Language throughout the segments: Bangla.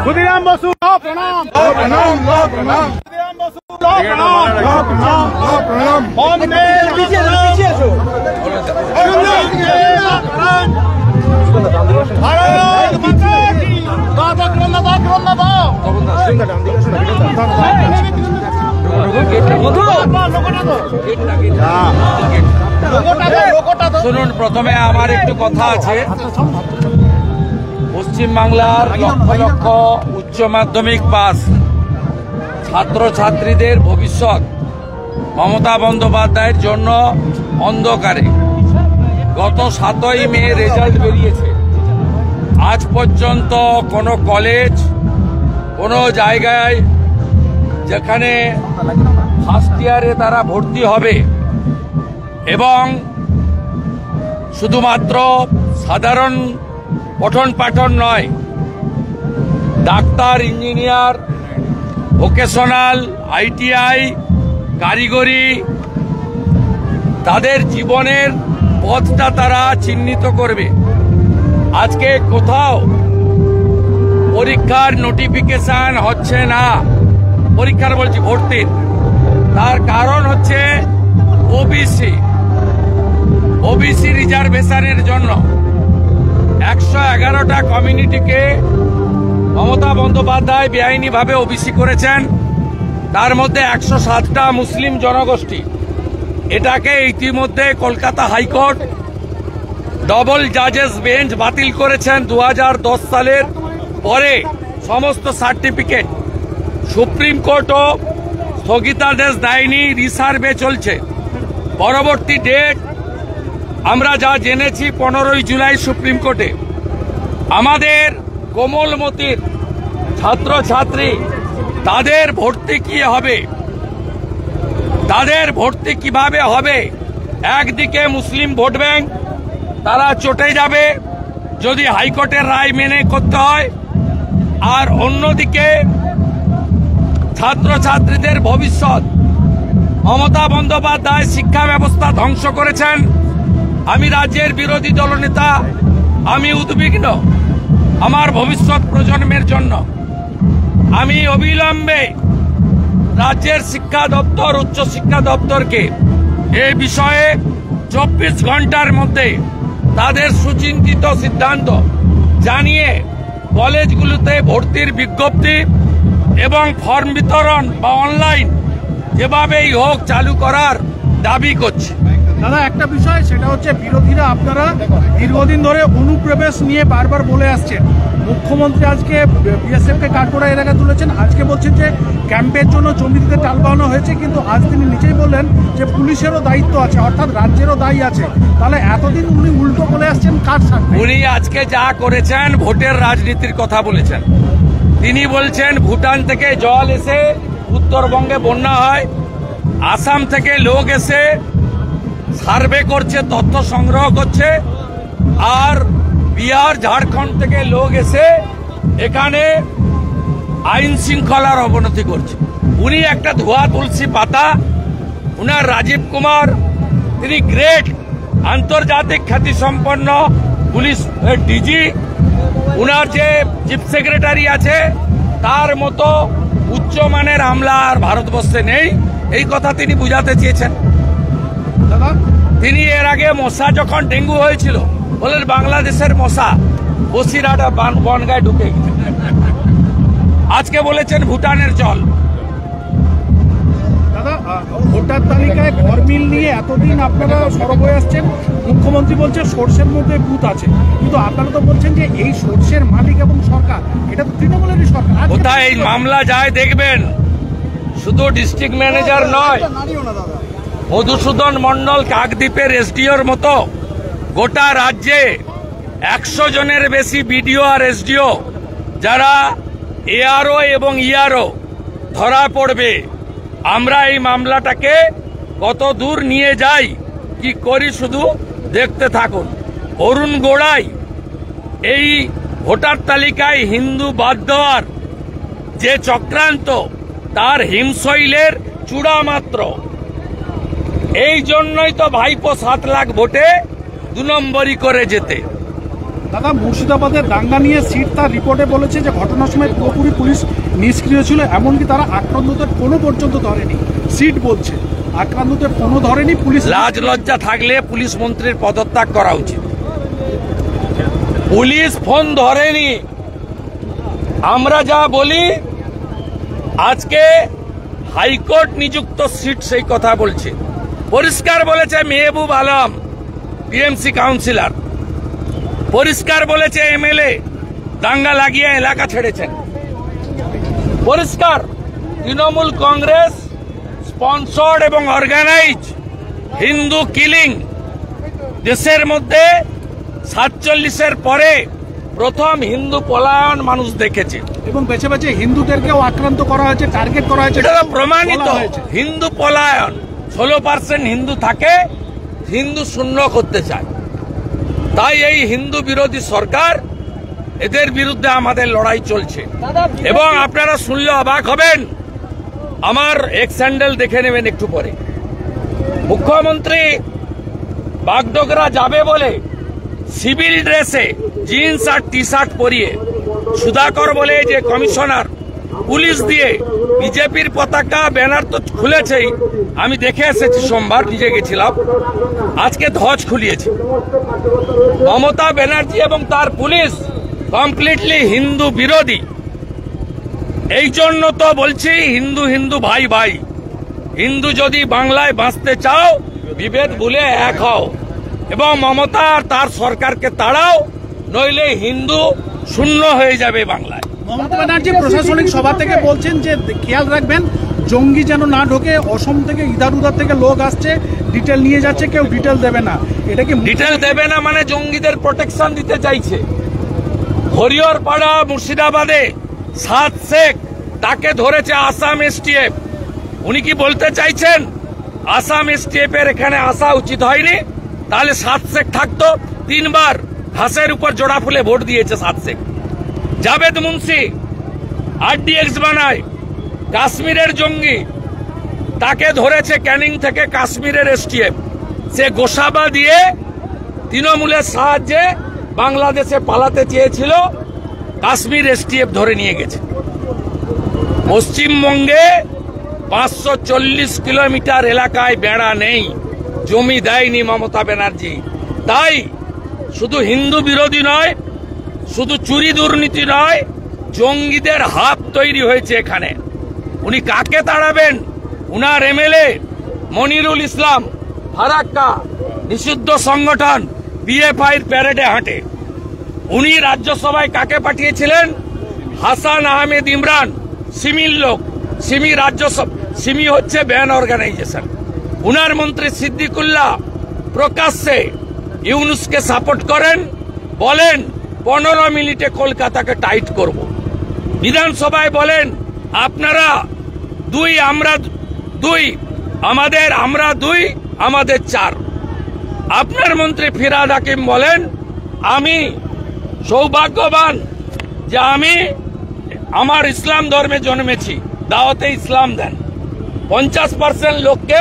ক্ষুদিরাম বসু প্রণাম প্রণাম প্রণাম ক্ষুদিরাম বসু প্রণাম প্রণাম প্রণাম বন্দে পিছিয়ে এসো ভারত মাতা কি শুনুন, প্রথমে আমার একটু কথা আছে। পশ্চিমবাংলার লক্ষ লক্ষ উচ্চ মাধ্যমিক পাস ছাত্রছাত্রীদের ভবিষ্যৎ মমতা বন্দ্যোপাধ্যায়ের জন্য অন্ধকারে। গত 7ই মে রেজাল্ট বেরিয়েছে, আজ পর্যন্ত কোনো কলেজ, কোনো জায়গায় যেখানে ফার্স্ট ইয়ারে তারা ভর্তি হবে এবং শুধুমাত্র সাধারণ পঠন পাঠন নয়, ডাক্তার, ইঞ্জিনিয়ার, ভোকেশনাল, ITI, কারিগরি, তাদের জীবনের পথটা তারা চিহ্নিত করবে। আজকে কোথাও পরীক্ষার নোটিফিকেশন হচ্ছে না, পরীক্ষার বলছি ভর্তির। তার কারণ হচ্ছে ওবিসি রিজার্ভেশনের জন্য 111টা কমিউনিটিকে মমতা বন্দ্যোপাধ্যায় বেআইনিভাবে ওবিসি করেছেন, তার মধ্যে 107টা মুসলিম জনগোষ্ঠী। এটাকে ইতিমধ্যে কলকাতা হাইকোর্ট ডবল জাজেস বেঞ্চ বাতিল করেছেন 2010 সালের পরে সমস্ত সার্টিফিকেট। সুপ্রিম কোর্টও স্থগিতাদেশ দেয়নি, রিসার্ভে চলছে। পরবর্তী ডেট আমরা যা জেনেছি 15ই জুলাই সুপ্রিম কোর্টে। আমাদের কোমলমতির ছাত্রছাত্রী, তাদের ভর্তি কি হবে, তাদের ভর্তি কিভাবে হবে? একদিকে মুসলিম ভোট ব্যাংক, তারা চটে যাবে যদি হাইকোর্টের রায় মেনে করতে হয়, আর অন্যদিকে ছাত্রছাত্রীদের ভবিষ্যৎ। মমতা বন্দ্যোপাধ্যায় শিক্ষা ব্যবস্থা ধ্বংস করেছেন। আমি রাজ্যের বিরোধী দলনেতা, আমি উদ্বিগ্ন আমার ভবিষ্যৎ প্রজন্মের জন্য। আমি অবিলম্বে রাজ্যের শিক্ষা দপ্তর, উচ্চ শিক্ষা দপ্তরকে এই বিষয়ে 24 ঘন্টার মধ্যে তাদের সুচিন্তিত সিদ্ধান্ত জানিয়ে কলেজগুলোতে ভর্তির বিজ্ঞপ্তি এবং ফর্ম বিতরণ বা অনলাইন যেভাবেই হোক চালু করার দাবি করছে। দাদা, একটা বিষয়, সেটা হচ্ছে বিরোধীরা আপনারা দীর্ঘদিন ধরে অনুপ্রবেশ নিয়ে বারবার বলে আসছেন। মুখ্যমন্ত্রী আজকে বিএসএফকে কাঠগড়া এলাকা তুলেছেন, আজকে বলছেন যে ক্যাম্পের জন্য জমি দিতে টাল বানানো হয়েছে, কিন্তু আজ তিনি নিজেই বললেন যে পুলিশেরও দায়িত্ব আছে, অর্থাৎ রাজ্যেরও দায়ী আছে। তাহলে এতদিন উনি উল্টো বলে আসছেন কার সাথে? উনি আজকে যা করেছেন ভোটের রাজনীতির কথা বলেছেন। তিনি বলছেন ভুটান থেকে জল এসে উত্তরবঙ্গে বন্যা হয়, আসাম থেকে লোক এসে সার্ভে করছে, তথ্য সংগ্রহ করছে, আর বিহার, ঝাড়খণ্ড থেকে লোক এসে এখানে আইন শৃঙ্খলার অবনতি করছে। উনি একটা ধোয়া তুলসী পাতা। উনার রাজীব কুমার, তিনি গ্রেট আন্তর্জাতিক খ্যাতিসম্পন্ন পুলিশ ডিজি। উনার যে চিফ সেক্রেটারি আছে, তার মতো উচ্চমানের আমলা আর ভারতবর্ষে নেই, এই কথা তিনি বুঝাতে চেয়েছেন। তিনি এর আগে মশা যখন ডেঙ্গু হয়েছিল বলেন বাংলাদেশের মশা বসিরহাট বনগায় ঢুকে গেছে। আজকে বলেছেন ভুটানের জল। দাদা, ভোটার তালিকায় ঘরমিল নিয়ে এতদিন আপনারা সরব হয়ে আসছেন। মুখ্যমন্ত্রী বলছে সরষের মধ্যে বুথ আছে, কিন্তু আপনারা তো বলছেন যে এই সরষের মালিক এবং সরকার, এটা তো তৃণমূলেরই সরকার। কোথায় এই মামলা যায় দেখবেন, শুধু ডিস্ট্রিক্ট ম্যানেজার নয়, মধুসূদন মন্ডল কাকদ্বীপের এসডিওর মতো গোটা রাজ্যে 100 জনের বেশি বিডিও আর এসডিও যারা এআরও এবং ইআরও ধরা পড়বে। আমরা এই মামলাটাকে কত দূর নিয়ে যাই, কি করি, শুধু দেখতে থাকুন। অরুণ গোড়াই এই ভোটার তালিকায় হিন্দু বাদ দেওয়ার যে চক্রান্ত, তার হিমশৈলের চূড়া মাত্র। এই জন্যই তো ভাইপো 7 লাখ ভোটে 2 নম্বরই করে যেতে। দাদা, মুর্শিদাবাদের দাঙ্গা নিয়ে সিট তার রিপোর্টে বলেছে যে ঘটনার সময় পুরোপুরি পুলিশ নিষ্ক্রিয় ছিল, এমনকি তারা আক্রান্তদের কোনো পর্যন্ত ধরেনি। সিট বলছে আক্রান্তদের কোনো ধরেনি পুলিশ। লাজ লজ্জা থাকলে পুলিশ মন্ত্রীর পদত্যাগ করা উচিত। পুলিশ ফোন ধরেনি। আমরা যা বলি, আজকে হাইকোর্ট নিযুক্ত সিট সেই কথা বলছে। পরিষ্কার বলেছে মেহবুব আলম টিএমসি কাউন্সিলর, পরিষ্কার বলেছে এমএলএ দাঙ্গা লাগিয়ে এলাকা ছেড়েছেন। পরিষ্কার তৃণমূল কংগ্রেস স্পন্সর্ড এবং অর্গানাইজ হিন্দু কিলিং দেশের মধ্যে 47-এর পরে প্রথম হিন্দু পলায়ন মানুষ দেখেছে, এবং বেছে বেছে হিন্দুদেরকেও আক্রান্ত করা হয়েছে, টার্গেট করা হয়েছে। এটা তো প্রমাণিত। হিন্দু পলায়ন, 16% হিন্দু থাকে, হিন্দু শূন্য করতে চায়। তাই এই হিন্দু বিরোধী সরকার, এদের বিরুদ্ধে আমাদের লড়াই চলছে। এবং আপনারা শুনলে অবাক হবেন, আমার এক্স হ্যান্ডেল দেখে নেবেন একটু পরে। মুখ্যমন্ত্রী বাগডোগরা যাবে বলে সিভিল ড্রেসে জিন্স আর টি শার্ট পরিয়ে, সুধাকর বলে যে কমিশনার, পুলিশ দিয়ে বিজেপির পতাকা ব্যানার তো খুলেছেই, আমি দেখে এসেছি, সোমবার নিজে গেছিলাম, আজকে ধ্বজ খুলিয়েছে। মমতা ব্যানার্জি এবং তার পুলিশ কমপ্লিটলি হিন্দু বিরোধী। এই জন্য তো বলছি হিন্দু হিন্দু ভাই ভাই। হিন্দু যদি বাংলায় বাঁচতে চাও, বিভেদ ভুলে এক হও এবং মমতা আর তার সরকারকে তাড়াও, নইলে হিন্দু শূন্য হয়ে যাবে বাংলায়। মমতা ব্যানার্জি প্রশাসনিক সভা থেকে বলছেন যে খেয়াল রাখবেন জঙ্গি যেন না ঢোকে, অসম থেকে ইধার উধার থেকে লোক আসছে, ডিটেল নিয়ে যাচ্ছে, কেউ ডিটেল দেবে না। এটা কি ডিটেল দেবে না মানে জঙ্গিদের প্রোটেকশন দিতে চাইছে। হরিহরপাড়া মুর্শিদাবাদে 7 শেখ, তাকে ধরেছে আসাম এসটিএফ। উনি কি বলতে চাইছেন আসাম এসটিএফ এর এখানে আসা উচিত হয়নি? তাহলে 7 শেখ থাকতো। 3 বার ঘাসের উপর জোড়া ফুলে ভোট দিয়েছে 7 শেখ। জাভেদ মুন্সি আরডিএক্স বানায়, কাশ্মীরের জঙ্গি, তাকে ধরেছে ক্যানিং থেকে কাশ্মীরের এসটিএফ। সে গোসাবা দিয়ে তৃণমূলের সাহায্যে বাংলাদেশে পালাতে চেয়েছিল, কাশ্মীর এসটিএফ ধরে নিয়ে গেছে। পশ্চিমবঙ্গে 540 কিলোমিটার এলাকায় বেড়া নেই, জমি দেয়নি মমতা ব্যানার্জি। তাই শুধু হিন্দু বিরোধী নয়, শুধু চুরি দুর্নীতি নয়, জঙ্গিদের হাব তৈরি হয়েছে এখানে। উনি কাকে তাড়াবেন? উনার এমএলএ মনিরুল ইসলাম ফারাক্কা, নিষিদ্ধ সংগঠন পিএফআইর প্যারেডে হাঁটে। উনি রাজ্যসভায় কাকে পাঠিয়েছিলেন? হাসান আহমেদ ইমরান, সিমির লোক। সিমি হচ্ছে ব্যান অর্গানাইজেশন। উনার মন্ত্রী সিদ্দিকুল্লাহ প্রকাশ্যে ইউনুসকে সাপোর্ট করেন, বলেন 15 মিনিটে কলকাতাকে টাইট করব। বিধানসভায় বলেন আপনারা 2 আমরা 2, আমরা 2 আমাদের 4। আপনার মন্ত্রী ফিরহাদ হাকিম বলেন আমি সৌভাগ্যবান যে আমি আমার ইসলাম ধর্মে জন্মেছি, দাওয়াতে ইসলাম দেন। 50% লোককে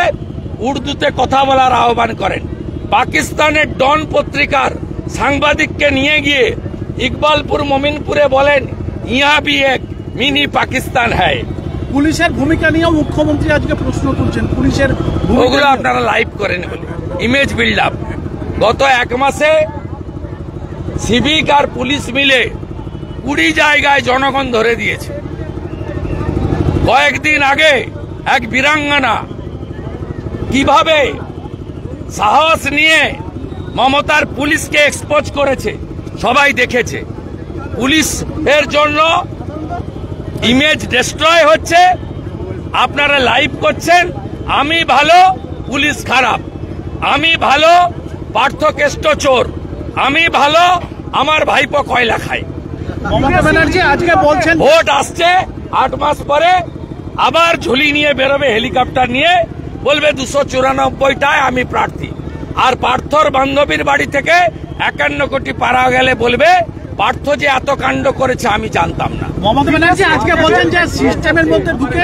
উর্দুতে কথা বলার আহ্বান করেন। পাকিস্তানের ডন পত্রিকার সাংবাদিককে নিয়ে গিয়ে ইকবালপুর মোমিনপুরে বলেন ইহা ভি এক মিনি পাকিস্তান হ্যায়। পুলিশের ভূমিকা নিয়েও মুখ্যমন্ত্রী আজকে প্রশ্ন তুলছেন। পুলিশের ওগুলো আপনারা লাইভ করেন বলে ইমেজ বিল্ড আপ। গত 1 মাসে সিভিক আর পুলিশ মিলে 20 জায়গায় জনগণ ধরে দিয়েছে। কয়েকদিন আগে এক বীরাঙ্গনা কিভাবে সাহস নিয়ে মমতার পুলিশকে এক্সপোজ করেছে সবাই দেখেছে। পুলিশের জন্য ইমেজ ডিস্ট্রয় হচ্ছে, আপনারা লাইভ করছেন। আমি ভালো, পুলিশ খারাপ। আমি ভালো, পার্থকেষ্ট চোর। আমি ভালো, আমার ভাইপো কয়লা খায়। মমতা ব্যানার্জি আজকে বলছেন ভোট আসছে 8 মাস পরে, আবার ঝুলি নিয়ে বেরোবে হেলিকপ্টার নিয়ে, বলবে 294টায় আমি প্রার্থী। আর পার্থর বান্ধবীর বাড়ি থেকে 51 কোটি পারা গেলে বলবে পার্থ যে এত কাণ্ড করেছে আমি জানতাম না। মমতা ব্যানার্জি আজকে বলছেন যে সিস্টেমের মধ্যে ঢুকে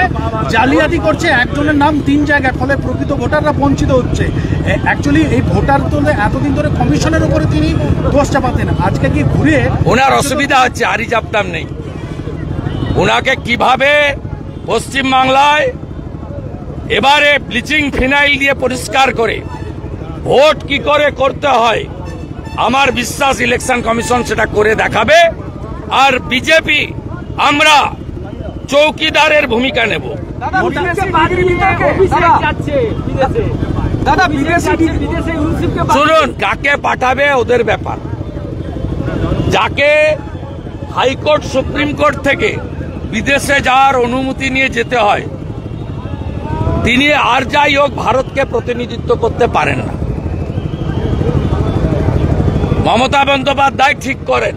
জালিয়াতি করছে, একজনের নাম 3 জায়গায়, ফলে প্রকৃত ভোটাররা বঞ্চিত হচ্ছে। অ্যাকচুয়ালি এই ভোটার তোলে এতদিন ধরে কমিশনের উপরে তিনি দোষ চাপাতেন, আজকে কি ঘুরে ওনার অসুবিধা হচ্ছে, আরি জাপটাম নেই। ওনাকে কিভাবে পশ্চিমবাংলায় এবারে ব্লিচিং ফিনাইল দিয়ে পরিষ্কার করে ভোট কি করে করতে হয়, আমার বিশ্বাস ইলেকশন কমিশন সেটা করে দেখাবে। আর বিজেপি আমরা চৌকিদারের ভূমিকা নেব। শুনুন, কাকে পাঠাবে ওদের ব্যাপার। যাকে হাইকোর্ট সুপ্রিম কোর্ট থেকে বিদেশে যাওয়ার অনুমতি নিয়ে যেতে হয়, তিনি আর যাই হোক ভারতকে প্রতিনিধিত্ব করতে পারেন না। মমতা বন্দ্যোপাধ্যায় ঠিক করেন,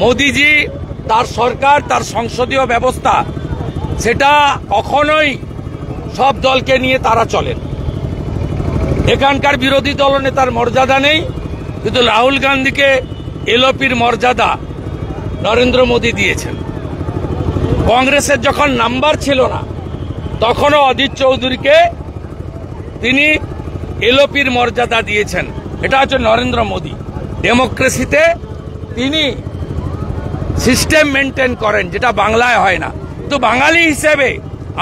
মোদিজি তার সরকার, তার সংসদীয় ব্যবস্থা, সেটা কখনোই সব দলকে নিয়ে তারা চলেন। এখানকার বিরোধী দলনেতার মর্যাদা নেই, কিন্তু রাহুল গান্ধীকে এলওপির মর্যাদা নরেন্দ্র মোদী দিয়েছেন। কংগ্রেসের যখন নাম্বার ছিল না, তখনও অধীর চৌধুরীকে তিনি এলওপির মর্যাদা দিয়েছেন। এটা হচ্ছে নরেন্দ্র মোদী। ডেমোক্রেসিতে তিনি সিস্টেম মেনটেন করেন, যেটা বাংলায় হয় না। তো বাঙালি হিসেবে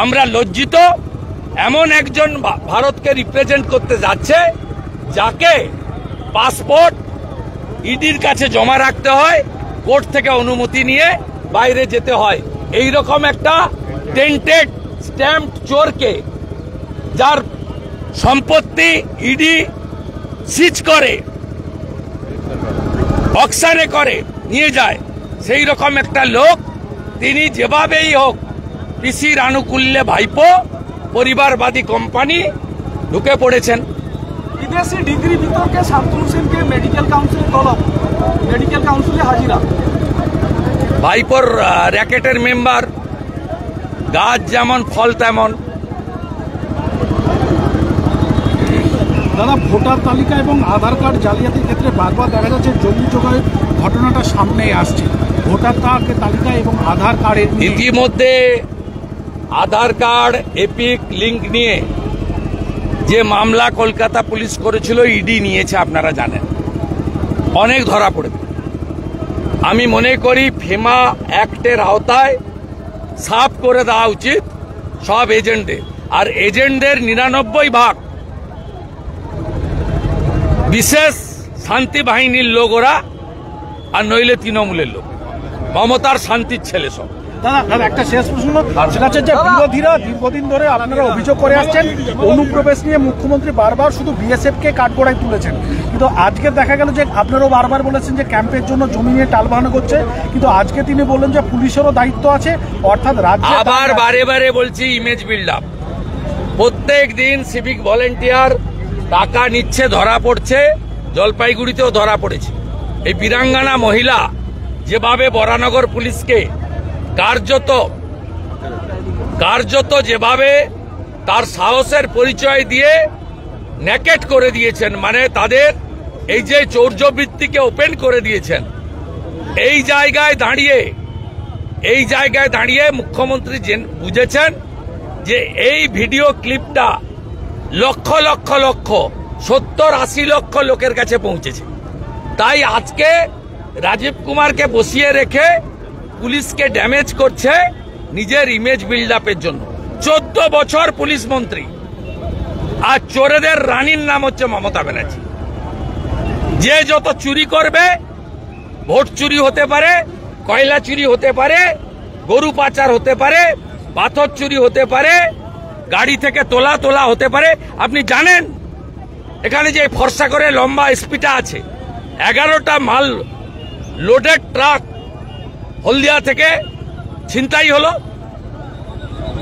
আমরা লজ্জিত, এমন একজন ভারতকে রিপ্রেজেন্ট করতে যাচ্ছে যাকে পাসপোর্ট ইডির কাছে জমা রাখতে হয়, কোর্ট থেকে অনুমতি নিয়ে বাইরে যেতে হয়। এই রকম একটা টেন্টেড স্ট্যাম্প চোরকে, যার সম্পত্তি ইডি সিজ করে, অকশনে করে নিয়ে যায়, সেই রকম একটা লোক তিনি যেভাবেই হোক পিসির আনুকূল্যে ভাইপো পরিবারবাদী কোম্পানি ঢুকে পড়েছেন। বিদেশি ডিগ্রি বিতর্কে শান্তনু সেনকে মেডিকেল কাউন্সিলে তলব, মেডিকেল কাউন্সিলে হাজিরা। ভাইপোর র্যাকেটের মেম্বার, গাছ যেমন ফল তেমন। দাদা, ভোটার তালিকা এবং আধার কার্ড জালিয়াতির ক্ষেত্রে বারবার দেখা যাচ্ছে জমি জোগাড়ের ঘটনাটা সামনে আসছে। ভোটার তালিকা এবং আধার কার্ডের ইতিমধ্যে আধার কার্ড এপিক লিঙ্ক নিয়ে যে মামলা কলকাতা পুলিশ করেছিল, ইডি নিয়েছে, আপনারা জানেন, অনেক ধরা পড়বে। আমি মনে করি ফেমা অ্যাক্টের আওতায় সাফ করে দেওয়া উচিত সব এজেন্টদের। আর এজেন্টদের 99% বিশেষ শান্তি বাহিনীর লোক ওরা, আর নইলে তৃণমূলের লোক, মমতার শান্তির ছেলে সব। দাদা, একটা শেষ প্রশ্ন, সেটা হচ্ছে যে বিরোধীরা দীর্ঘদিন ধরে আপনারা অভিযোগ করে আসছেন অনুপ্রবেশ নিয়ে মুখ্যমন্ত্রী বারবার শুধু বিএসএফ কে কাঠগড়ায় তুলেছেন, কিন্তু আজকে দেখা গেল যে আপনারাও বারবার বলেছেন যে ক্যাম্পের জন্য জমি নিয়ে টালবাহানা করছে, কিন্তু আজকে তিনি বললেন যে পুলিশেরও দায়িত্ব আছে, অর্থাৎ রাজ্য। আবার বারে বারে বলছি ইমেজ বিল্ড আপ। প্রত্যেক দিন সিভিক ভলেন্টিয়ার টাকা নিচ্ছে, ধরা পড়ছে, জলপাইগুড়িতেও ধরা পড়েছে। এই বীরাঙ্গনা মহিলা যেভাবে বরানগর পুলিশকে কার্যত যেভাবে তার সাহসের পরিচয় দিয়ে নেকেট করে দিয়েছেন, মানে তাদের এই যে চৌর্যবৃত্তিকে ওপেন করে দিয়েছেন, এই জায়গায় দাঁড়িয়ে মুখ্যমন্ত্রী বুঝেছেন যে এই ভিডিও ক্লিপটা লক্ষ 70-80 লক্ষ লোকের কাছে পৌঁছেছে। তাই আজকে রাজীব কুমারকে বসিয়ে রেখে পুলিশকে ড্যামেজ করছে নিজের ইমেজ বিল্ড আপের জন্য। 14 বছর পুলিশ মন্ত্রী, আর চোরেদের রানীর নাম হচ্ছে মমতা ব্যানার্জি। যে যত চুরি করবে, ভোট চুরি হতে পারে, কয়লা চুরি হতে পারে, গরু পাচার হতে পারে, পাথর চুরি হতে পারে, গাড়ি থেকে তোলা হতে পারে। আপনি জানেন এখানে যে ফর্সা করে লম্বা এসপিটা আছে, 11টা মাল লোডেড ট্রাক হলদিয়া থেকে ছিনতাই হলো।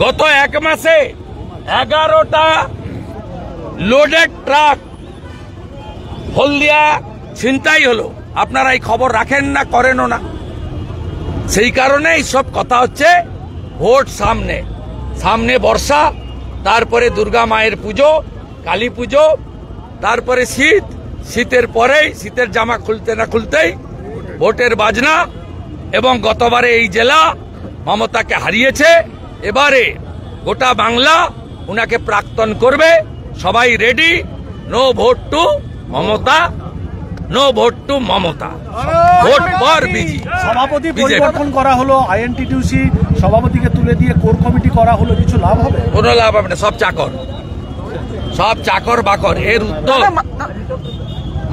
গত 1 মাসে 11টা লোডেড ট্রাক হলদিয়া ছিনতাই হলো। আপনারা এই খবর রাখেন না, করেনও না। সেই কারণে এইসব কথা হচ্ছে। ভোট সামনে বর্ষা, তারপরে দুর্গা মায়ের পুজো, কালী পুজো, তারপরে শীতের পরেই, শীতের জামা খুলতে না খুলতেই ভোটের বাজনা। এবং গতবারে এই জেলা মমতাকে হারিয়েছে। এবারে গোটা বাংলা উনাকে প্রাক্তন করবে। সবাই ready. No vote to Mamata, no vote to Mamata, vote for BJP. সভাপতি বিজেপি। পরিবর্তন করা হলো, আইএনটিটিউসি সভাপতিকে তুলে দিয়ে কোর কমিটি করা হলো, কিছু লাভ হবে? কোনো লাভ হবে না। সব চাকর, সব চাকর বাকর। এর উত্তর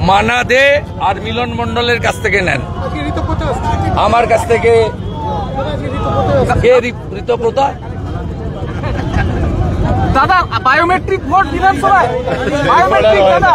মানা দে আর মিলন মন্ডলের কাছ থেকে নেন, আমার কাছ থেকে। কে ঋতপ্রতা? দাদা বায়োমেট্রিক ভোট বিধানসভায়, বায়োমেট্রিক দাদা